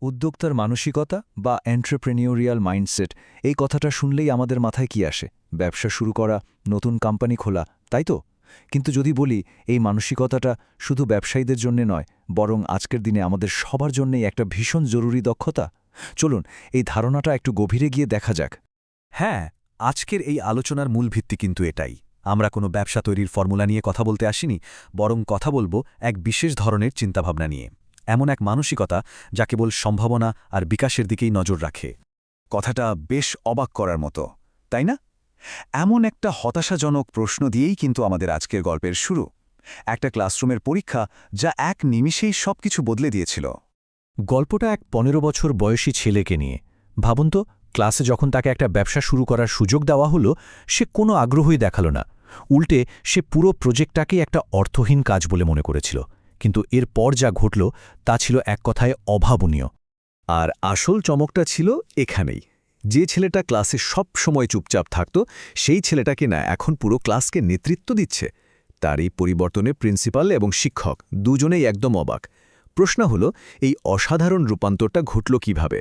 উদ্যোক্তার মানসিকতা বা এন্টারপ্রেনিউরিয়াল মাইন্ডসেট এই কথাটা শুনলেই আমাদের মাথায় কি আসে? ব্যবসা শুরু করা, নতুন কোম্পানি খোলা, তাই তো? কিন্তু যদি বলি এই মানসিকতাটা শুধু ব্যবসায়ীদের জন্য নয়, বরং আজকের দিনে আমাদের সবার জন্যই একটা ভীষণ জরুরি দক্ষতা। চলুন এই ধারণাটা একটু গভীরে গিয়ে দেখা যাক। হ্যাঁ, আজকের এই আলোচনার মূল ভিত্তি কিন্তু এটাই। আমরা কোনো ব্যবসা তৈরির ফর্মুলা নিয়ে কথা বলতে আসিনি, বরং কথা বলবো এক বিশেষ ধরনের চিন্তাভাবনা নিয়ে, এমন এক মানসিকতা যা কেবল সম্ভাবনা আর বিকাশের দিকেই নজর রাখে। কথাটা বেশ অবাক করার মতো, তাই না? এমন একটা হতাশাজনক প্রশ্ন দিয়েই কিন্তু আমাদের আজকের গল্পের শুরু। একটা ক্লাসরুমের পরীক্ষা যা এক নিমিষেই সবকিছু বদলে দিয়েছিল। গল্পটা এক ১৫ বছর বয়সী ছেলেকে নিয়ে। ভাবুন তো, ক্লাসে যখন তাকে একটা ব্যবসা শুরু করার সুযোগ দেওয়া হলো, সে কোনো আগ্রহই দেখাল না। উল্টে সে পুরো প্রজেক্টটাকেই একটা অর্থহীন কাজ বলে মনে করেছিল। কিন্তু এরপর যা ঘটল তা ছিল এক কথায় অভাবনীয়। আর আসল চমকটা ছিল এখানেই। যে ছেলেটা ক্লাসে সব সময় চুপচাপ থাকত, সেই ছেলেটাকে না এখন পুরো ক্লাসকে নেতৃত্ব দিচ্ছে। তার এই পরিবর্তনে প্রিন্সিপাল এবং শিক্ষক দুজনেই একদম অবাক। প্রশ্ন হলো, এই অসাধারণ রূপান্তরটা ঘটল কিভাবে?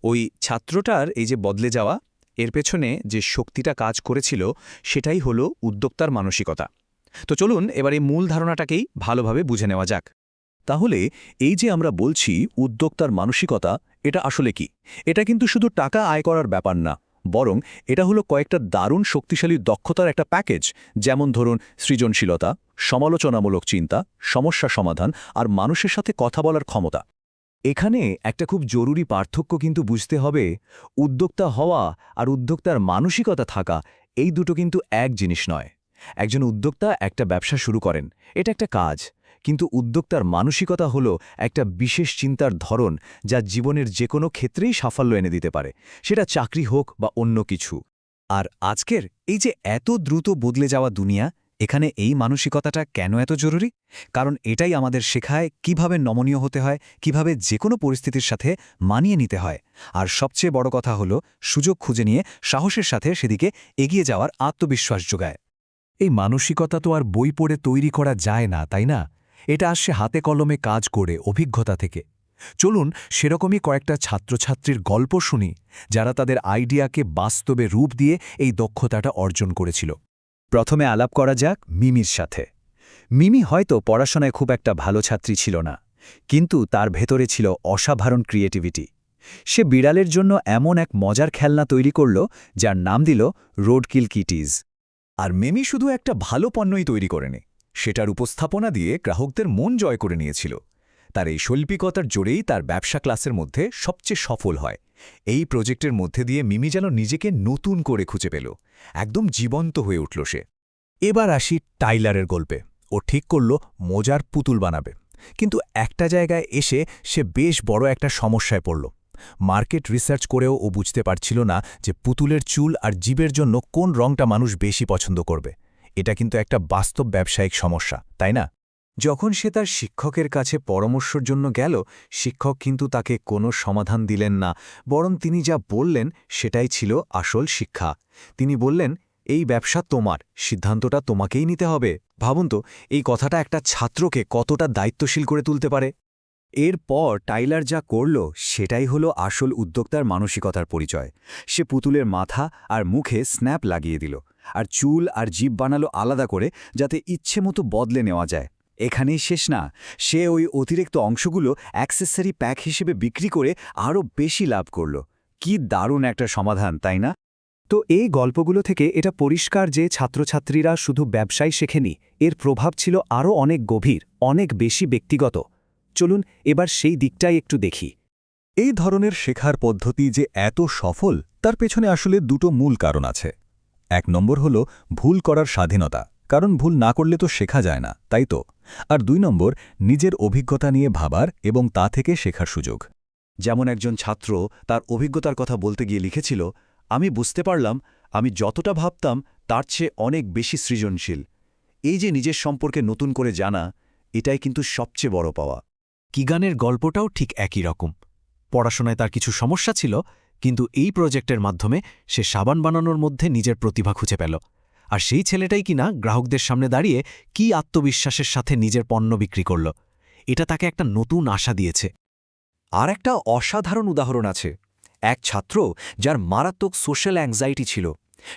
ওই ছাত্রটার এই যে বদলে যাওয়া, এর পেছনে যে শক্তিটা কাজ করেছিল সেটাই হলো উদ্যোক্তার মানসিকতা। তো চলুন এবার এই মূল ধারণাটাকেই ভালোভাবে বুঝে নেওয়া যাক। তাহলে এই যে আমরা বলছি উদ্যোক্তার মানসিকতা, এটা আসলে কি? এটা কিন্তু শুধু টাকা আয় করার ব্যাপার না, বরং এটা হলো কয়েকটা দারুণ শক্তিশালী দক্ষতার একটা প্যাকেজ। যেমন ধরুন সৃজনশীলতা, সমালোচনামূলক চিন্তা, সমস্যা সমাধান আর মানুষের সাথে কথা বলার ক্ষমতা। এখানে একটা খুব জরুরি পার্থক্য কিন্তু বুঝতে হবে। উদ্যোক্তা হওয়া আর উদ্যোক্তার মানসিকতা থাকা, এই দুটো কিন্তু এক জিনিস নয়। একজন উদ্যোক্তা একটা ব্যবসা শুরু করেন, এটা একটা কাজ। কিন্তু উদ্যোক্তার মানসিকতা হলো একটা বিশেষ চিন্তার ধরন যা জীবনের যে কোনো ক্ষেত্রেই সাফল্য এনে দিতে পারে, সেটা চাকরি হোক বা অন্য কিছু। আর আজকের এই যে এত দ্রুত বদলে যাওয়া দুনিয়া, এখানে এই মানসিকতাটা কেন এত জরুরি? কারণ এটাই আমাদের শেখায় কিভাবে নমনীয় হতে হয়, কিভাবে যে কোনো পরিস্থিতির সাথে মানিয়ে নিতে হয়। আর সবচেয়ে বড় কথা হলো সুযোগ খুঁজে নিয়ে সাহসের সাথে সেদিকে এগিয়ে যাওয়ার আত্মবিশ্বাস যোগায়। এই মানসিকতা তো আর বই পড়ে তৈরি করা যায় না, তাই না? এটা আসছে হাতে কলমে কাজ করে, অভিজ্ঞতা থেকে। চলুন সেরকমই কয়েকটা ছাত্রছাত্রীর গল্প শুনি, যারা তাদের আইডিয়াকে বাস্তবে রূপ দিয়ে এই দক্ষতাটা অর্জন করেছিল। প্রথমে আলাপ করা যাক মিমির সাথে। মিমি হয়তো পড়াশোনায় খুব একটা ভালো ছাত্রী ছিল না, কিন্তু তার ভেতরে ছিল অসাধারণ ক্রিয়েটিভিটি। সে বিড়ালের জন্য এমন এক মজার খেলনা তৈরি করল যার নাম দিল রোডকিল কিটিজ। আর মিমি শুধু একটা ভালো পণ্যই তৈরি করেনি, সেটার উপস্থাপনা দিয়ে গ্রাহকদের মন জয় করে নিয়েছিল। তার এই শৈল্পিকতার জোরেই তার ব্যবসা ক্লাসের মধ্যে সবচেয়ে সফল হয়। এই প্রজেক্টের মধ্যে দিয়ে মিমি যেন নিজেকে নতুন করে খুঁজে পেল, একদম জীবন্ত হয়ে উঠল সে। এবার আসি টাইলারের গল্পে। ও ঠিক করল মোজার পুতুল বানাবে, কিন্তু একটা জায়গায় এসে সে বেশ বড় একটা সমস্যায় পড়ল। মার্কেট রিসার্চ করেও ও বুঝতে পারছিল না যে পুতুলের চুল আর জিবের জন্য কোন রংটা মানুষ বেশি পছন্দ করবে। এটা কিন্তু একটা বাস্তব ব্যবসায়িক সমস্যা, তাই না? যখন সে তার শিক্ষকের কাছে পরামর্শের জন্য গেল, শিক্ষক কিন্তু তাকে কোনো সমাধান দিলেন না, বরং তিনি যা বললেন সেটাই ছিল আসল শিক্ষা। তিনি বললেন, এই ব্যবসা তোমার, সিদ্ধান্তটা তোমাকেই নিতে হবে। ভাবুন তো, এই কথাটা একটা ছাত্রকে কতটা দায়িত্বশীল করে তুলতে পারে। এরপর টাইলার যা করল সেটাই হলো আসল উদ্যোক্তার মানসিকতার পরিচয়। সে পুতুলের মাথা আর মুখে স্ন্যাপ লাগিয়ে দিল, আর চুল আর জিভ বানালো আলাদা করে, যাতে ইচ্ছে মতো বদলে নেওয়া যায়। এখানেই শেষ না, সে ওই অতিরিক্ত অংশগুলো অ্যাক্সেসরি প্যাক হিসেবে বিক্রি করে আরও বেশি লাভ করল। কি দারুণ একটা সমাধান, তাই না? তো এই গল্পগুলো থেকে এটা পরিষ্কার যে ছাত্রছাত্রীরা শুধু ব্যবসায় শেখেনি, এর প্রভাব ছিল আরও অনেক গভীর, অনেক বেশি ব্যক্তিগত। চলুন এবার সেই দিকটাই একটু দেখি। এই ধরনের শেখার পদ্ধতি যে এত সফল, তার পেছনে আসলে দুটো মূল কারণ আছে। এক নম্বর হল ভুল করার স্বাধীনতা, কারণ ভুল না করলে তো শেখা যায় না, তাই তো? আর ২ নম্বর নিজের অভিজ্ঞতা নিয়ে ভাবার এবং তা থেকে শেখার সুযোগ। যেমন একজন ছাত্র তার অভিজ্ঞতার কথা বলতে গিয়ে লিখেছিল, আমি বুঝতে পারলাম আমি যতটা ভাবতাম তার চেয়ে অনেক বেশি সৃজনশীল। এই যে নিজের সম্পর্কে নতুন করে জানা, এটাই কিন্তু সবচেয়ে বড় পাওয়া। কিগানের গল্পটাও ঠিক একই রকম। পড়াশোনায় তার কিছু সমস্যা ছিল, কিন্তু এই প্রজেক্টের মাধ্যমে সে সাবান বানানোর মধ্যে নিজের প্রতিভা খুঁজে পেল। আর সেই ছেলেটাই কিনা গ্রাহকদের সামনে দাঁড়িয়ে কি আত্মবিশ্বাসের সাথে নিজের পণ্য বিক্রি করল। এটা তাকে একটা নতুন আশা দিয়েছে। আর একটা অসাধারণ উদাহরণ আছে। এক ছাত্র যার মারাত্মক সোশ্যাল অ্যাংজাইটি ছিল,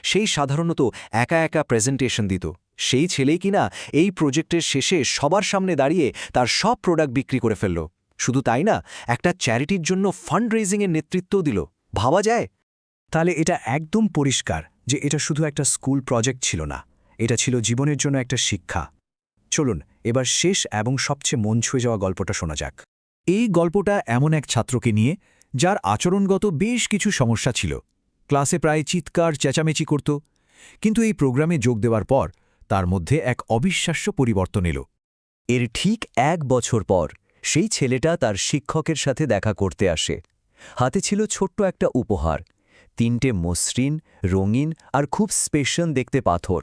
সেই সাধারণত একা একা প্রেজেন্টেশন দিত। সেই ছেলেই কিনা এই প্রজেক্টের শেষে সবার সামনে দাঁড়িয়ে তার সব প্রোডাক্ট বিক্রি করে ফেলল। শুধু তাই না, একটা চ্যারিটির জন্য ফান্ড রেজিংয়ের নেতৃত্বও দিল। ভাবা যায়? তাহলে এটা একদম পরিষ্কার যে এটা শুধু একটা স্কুল প্রজেক্ট ছিল না, এটা ছিল জীবনের জন্য একটা শিক্ষা। চলুন এবার শেষ এবং সবচেয়ে মন ছুঁয়ে যাওয়া গল্পটা শোনা যাক। এই গল্পটা এমন এক ছাত্রকে নিয়ে যার আচরণগত বেশ কিছু সমস্যা ছিল। ক্লাসে প্রায় চিৎকার চেঁচামেচি করত, কিন্তু এই প্রোগ্রামে যোগ দেওয়ার পর তার মধ্যে এক অবিশ্বাস্য পরিবর্তন এলো। এর ঠিক 1 বছর পর সেই ছেলেটা তার শিক্ষকের সাথে দেখা করতে আসে। হাতে ছিল ছোট্ট একটা উপহার, 3টে মসৃণ, রঙিন আর খুব স্পেশাল দেখতে পাথর।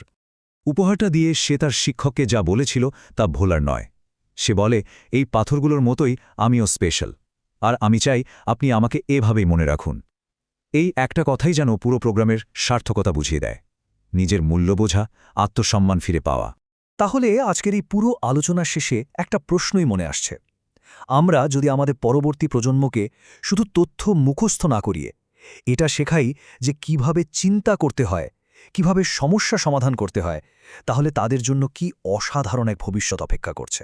উপহারটা দিয়ে সে তার শিক্ষককে যা বলেছিল তা ভোলার নয়। সে বলে, এই পাথরগুলোর মতোই আমিও স্পেশাল, আর আমি চাই আপনি আমাকে এভাবেই মনে রাখুন। এই একটা কথাই যেন পুরো প্রোগ্রামের সার্থকতা বুঝিয়ে দেয়। নিজের মূল্য বোঝা, আত্মসম্মান ফিরে পাওয়া। তাহলে আজকের এই পুরো আলোচনার শেষে একটা প্রশ্নই মনে আসছে। আমরা যদি আমাদের পরবর্তী প্রজন্মকে শুধু তথ্য মুখস্থ না করিয়ে এটা শেখাই যে কিভাবে চিন্তা করতে হয়, কিভাবে সমস্যা সমাধান করতে হয়, তাহলে তাদের জন্য কি অসাধারণ এক ভবিষ্যৎ অপেক্ষা করছে।